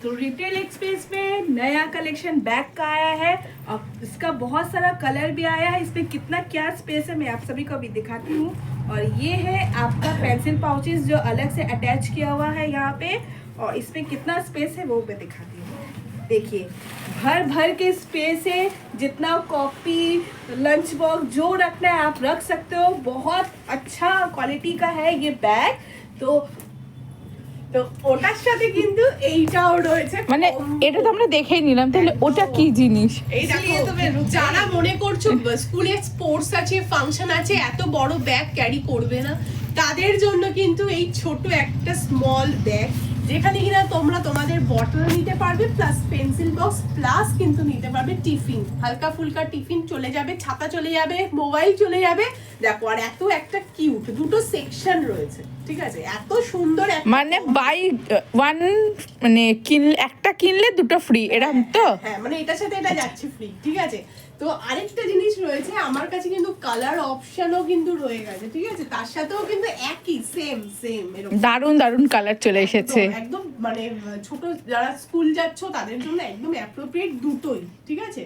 तो retail express में नया कलेक्शन बैग का आया है और इसका बहुत सारा कलर भी आया है। इसमें कितना क्या स्पेस है मैं आप सभी को अभी दिखाती हूँ। और ये है आपका पेंसिल पाउचेस जो अलग से अटैच किया हुआ है यहाँ पे, और इसमें कितना स्पेस है वो मैं दिखाती हूँ। देखिए भर भर के स्पेस है, जितना कॉपी लंच बॉक्स जो रखना है आप रख सकते हो। बहुत अच्छा क्वालिटी का है ये बैग। তো ওটার সাথে কিন্তু এইটাও রয়েছে, মানে এটা তো আমরা দেখেই নিলাম, তাহলে ওটা কি জিনিস? এইটা নিয়ে তুমি যারা মনে করছো স্কুলে স্পোর্টস আছে, ফাংশন আছে, এত বড় ব্যাগ ক্যারি করবে না, তাদের জন্য কিন্তু এই ছোট একটা স্মল ব্যাগ, যেখানে কিনা তোমরা তোমাদের বটল নিতে পারবে, প্লাস পেন্সিল বক্স, প্লাস কিন্তু নিতে পারবে টিফিন, হালকা ফুলকা টিফিন চলে যাবে, ছাতা চলে যাবে, মোবাইল চলে যাবে। দেখো আর এত একটা কিউট, দুটো সেকশন রয়েছে, ঠিক আছে, এত সুন্দর মানে বাই ওয়ান, মানে একটা কিনলে দুটো ফ্রি, এরকম তো? হ্যাঁ, মানে এটার সাথে এটা যাচ্ছে ফ্রি, ঠিক আছে। তো আরেকটা জিনিস রয়েছে, আমার কাছে কিন্তু কালার অপশনও কিন্তু রয়ে গেছে, ঠিক আছে, তার সাথেও কিন্তু একই সেম এরকম দারুন দারুন কালার চলে এসেছে। একদম মানে ছোট যারা স্কুল যাচ্ছ তাদের জন্য একদম অ্যাপ্রোপ্রিয়েট দুটোই, ঠিক আছে।